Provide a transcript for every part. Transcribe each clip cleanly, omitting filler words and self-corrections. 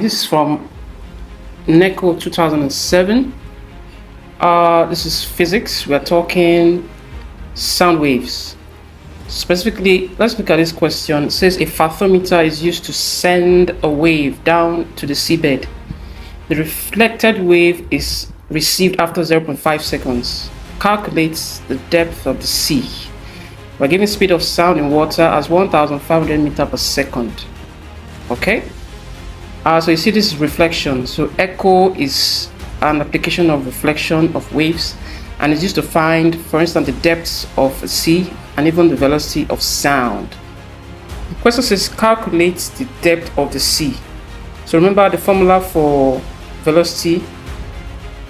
This is from NECO 2007. This is physics. We're talking sound waves. Specifically, let's look at this question. It says a fathometer is used to send a wave down to the seabed. The reflected wave is received after 0.5 seconds. Calculates the depth of the sea. We're given speed of sound in water as 1,500 meters per second. Okay? So you see this is reflection. So echo is an application of reflection of waves, and it's used to find, for instance, the depths of a sea and even the velocity of sound. The question says calculate the depth of the sea. So remember the formula for velocity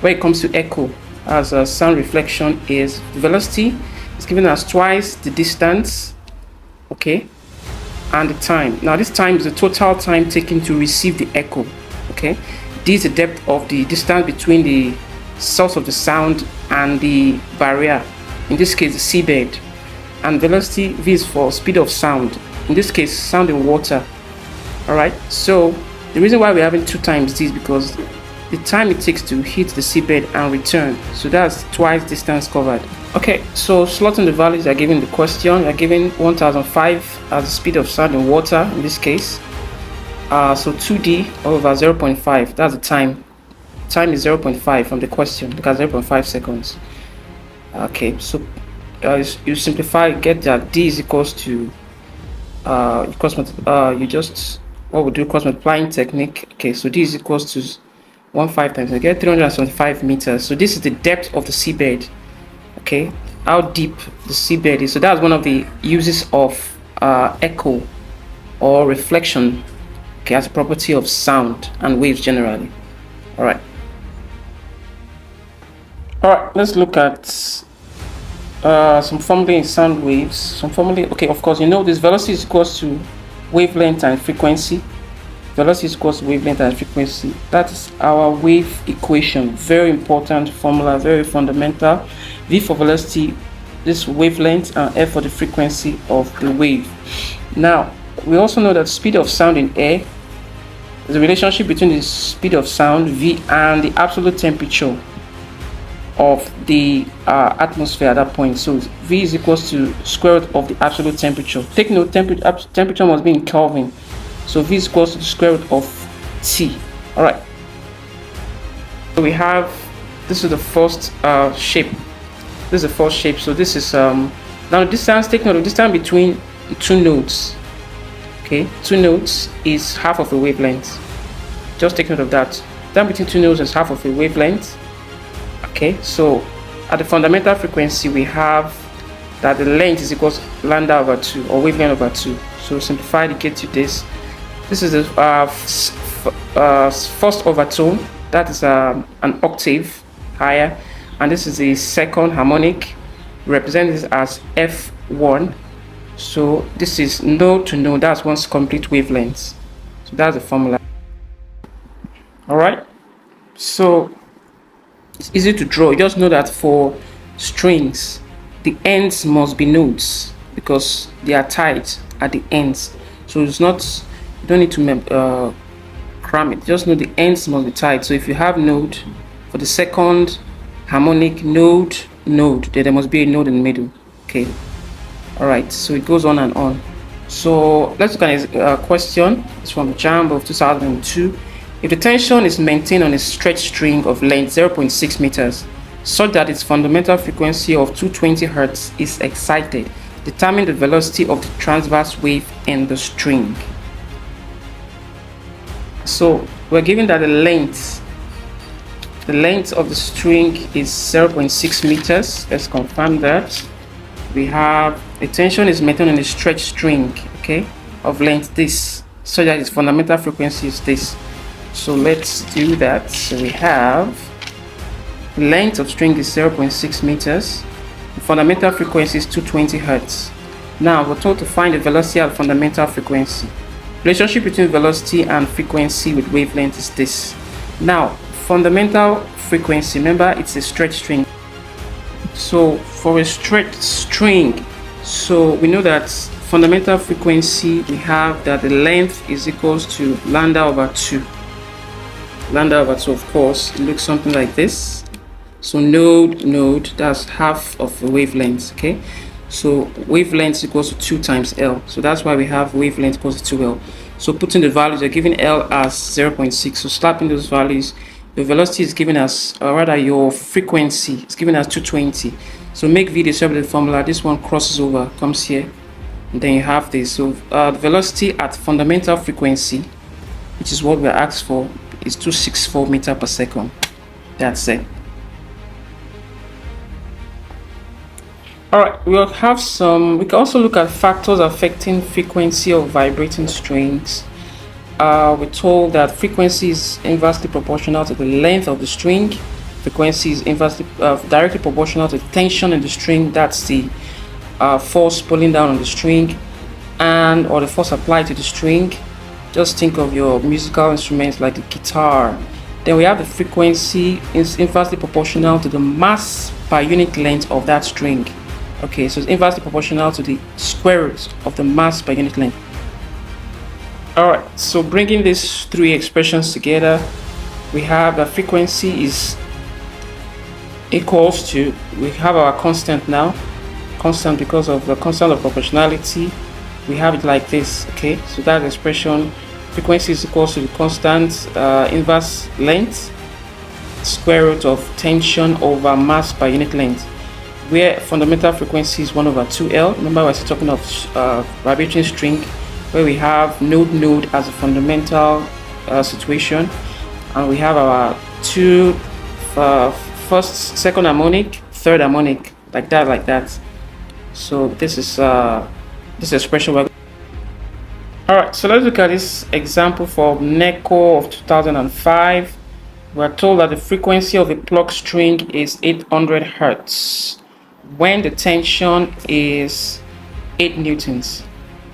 when it comes to echo as a sound reflection is the velocity is given as twice the distance, okay, and the time. Now this time is the total time taken to receive the echo, okay. D is the depth of the distance between the source of the sound and the barrier, in this case the seabed, and velocity V is for speed of sound, in this case sound in water. All right, so the reason why we're having 2 times D is because the time it takes to hit the seabed and return, so that's twice distance covered. Okay, so slotting the values are given the question. Are given 1005 as the speed of sound in water in this case. So 2D over 0.5, that's the time. Time is 0.5 from the question because 0.5 seconds. Okay, so you simplify, get that D is equals to you just what we do cross multiplying technique. Okay, so D is equals to 1.5 times I get 375 meters. So this is the depth of the seabed. Okay, how deep the seabed is. So that's one of the uses of echo or reflection, okay, as a property of sound and waves generally. All right, let's look at some formulae in sound waves. Some formulae, okay, of course, you know this velocity is equals to wavelength and frequency. Velocity is equals to wavelength and frequency. That is our wave equation. Very important formula, very fundamental. V for velocity, this wavelength, and F for the frequency of the wave. Now, we also know that speed of sound in air is a relationship between the speed of sound, V, and the absolute temperature of the atmosphere at that point. So V is equals to square root of the absolute temperature. Take note, temperature must be in Kelvin. So V is equals to the square root of T. All right. So we have, this is the first shape. This is the first shape. So this is now the distance. Take note of distance between 2 nodes. Okay, 2 nodes is half of a wavelength. Just take note of that. Distance between 2 nodes is half of a wavelength. Okay, so at the fundamental frequency we have that the length is equals lambda over 2 or wavelength over 2. So simplify to get you this. This is the first overtone, that is an octave higher, and this is the second harmonic, represented as F1. So this is node to node, that's one's complete wavelength. So that's the formula. All right, so it's easy to draw. You just know that for strings, the ends must be nodes because they are tied at the ends. So it's not, you don't need to cram it. Just know the ends must be tied. So if you have node for the second harmonic, node, then there must be a node in the middle. Okay. All right. So it goes on and on. So let's look at a question. It's from JAMB of 2002. If the tension is maintained on a stretched string of length 0.6 meters, such that its fundamental frequency of 220 Hz is excited, determine the velocity of the transverse wave in the string. So we're given that the length of the string is 0.6 meters. Let's confirm that. We have the tension is maintained on a stretched string, okay, of length this, so that its fundamental frequency is this. So let's do that. So we have the length of string is 0.6 meters. The fundamental frequency is 220 Hz. Now we're told to find the velocity at fundamental frequency. Relationship between velocity and frequency with wavelength is this. Now, fundamental frequency, remember it's a stretched string. So for a stretched string, so we know that fundamental frequency, we have that the length is equals to lambda over 2. lambda over 2, of course, it looks something like this. So node, that's half of the wavelength, okay? So wavelength equals to 2 times L. So that's why we have wavelength equals to 2L. So putting the values, you're giving L as 0.6. So slapping those values, your velocity is given as, or rather your frequency is given as 220. So make V the the formula. This one crosses over, comes here, and then you have this. So the velocity at fundamental frequency, which is what we're asked for, is 264 meters per second. That's it. All right, we'll have some. We can also look at factors affecting frequency of vibrating strings. We're told that frequency is inversely proportional to the length of the string. Frequency is inversely directly proportional to the tension in the string. That's the force pulling down on the string, or the force applied to the string. Just think of your musical instruments like the guitar. Then we have the frequency is inversely proportional to the mass per unit length of that string. Okay, so it's inversely proportional to the square root of the mass per unit length. Alright, so bringing these three expressions together, we have that frequency is equals to, we have our constant now, constant because of the constant of proportionality. We have it like this, okay? So that expression, frequency is equals to the constant inverse length, square root of tension over mass per unit length, where fundamental frequency is 1 over 2L. Remember, we're still talking of vibrating string, where we have node as a fundamental situation, and we have our two first, second harmonic, third harmonic, like that. So this is this expression. All right, so let's look at this example for NECO of 2005. We're told that the frequency of a plucked string is 800 hertz when the tension is 8 newtons.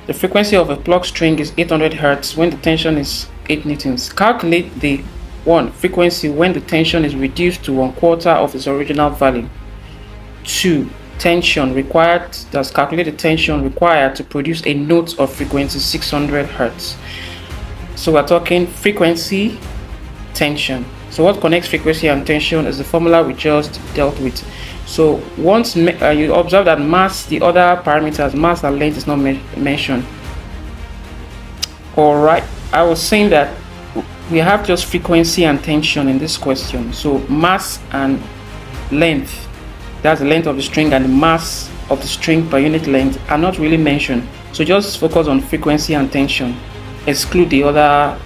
The frequency of a plucked string is 800 hertz when the tension is 8 newtons. Calculate the 1. Frequency when the tension is reduced to 1/4 of its original value. 2. Tension required, that's calculate the tension required to produce a note of frequency 600 hertz. So we're talking frequency, tension. So what connects frequency and tension is the formula we just dealt with. So once you observe that mass, the other parameters, mass and length, is not mentioned. All right, I was saying that we have just frequency and tension in this question. So mass and length, that's the length of the string, and the mass of the string per unit length are not really mentioned. So just focus on frequency and tension, exclude the other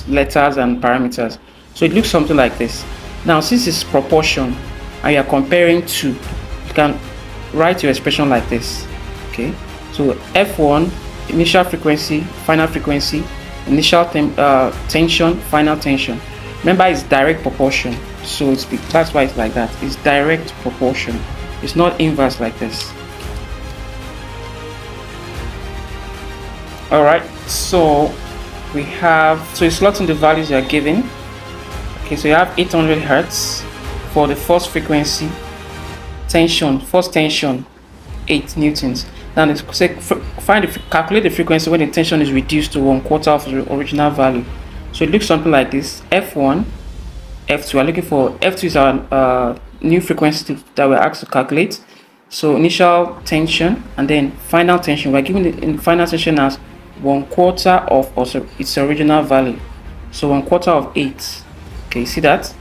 letters and parameters. So it looks something like this. Now, since it's proportion and you are comparing two, you can write your expression like this. Okay, so F1, initial frequency, final frequency, initial tension, final tension. Remember, it's direct proportion, so that's why it's like that. It's direct proportion. It's not inverse like this. All right, so we have, so it's slotting the values you are given. Okay, so you have 800 hertz for the first frequency, tension, first tension 8 newtons. Now let's calculate the frequency when the tension is reduced to 1/4 of the original value. So it looks something like this. F1, F2. We're looking for F2 is our new frequency that we're asked to calculate. So initial tension and then final tension. We're given the final tension as 1/4 of also its original value. So 1/4 of 8. Okay, see that?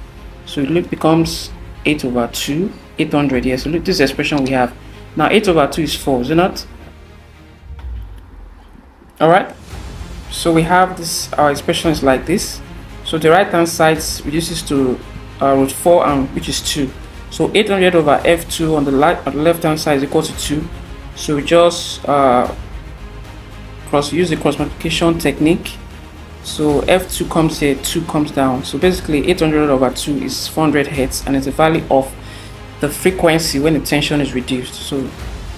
So it becomes 8 over 2, 800. Yes, so look, this expression we have. Now 8 over 2 is 4, is it not? Alright, so we have this, our expression is like this. So the right hand side reduces to root 4, and which is 2. So 800 over F2 on the left hand side is equal to 2. So we just use the cross multiplication technique. So F2 comes here, 2 comes down. So basically 800 over 2 is 400 hertz, and it's the value of the frequency when the tension is reduced. So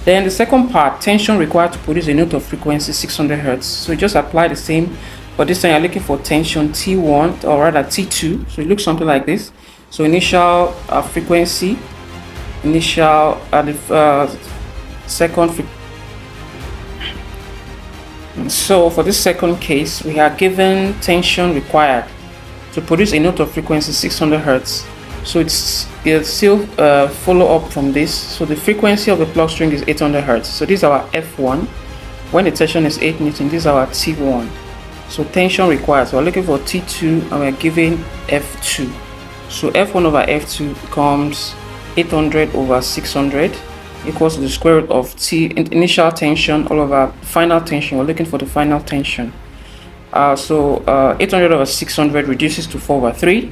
then the second part, tension required to produce a note of frequency 600 hertz. So you just apply the same, but this time you're looking for tension T1, or rather T2. So it looks something like this. So initial frequency, initial second frequency. So for this second case, we are given tension required to produce a note of frequency 600 hertz. So it'll still follow up from this. So the frequency of the plug string is 800 hertz. So this is our F1. When the tension is 8 Newton, this is our T1. So tension required. So we're looking for T2 and we're giving F2. So F1 over F2 becomes 800 over 600 equals to the square root of T initial tension all over final tension. We're looking for the final tension. 800 over 600 reduces to 4 over 3,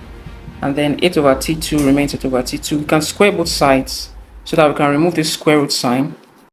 and then 8 over T2 remains 8 over T2. We can square both sides so that we can remove this square root sign.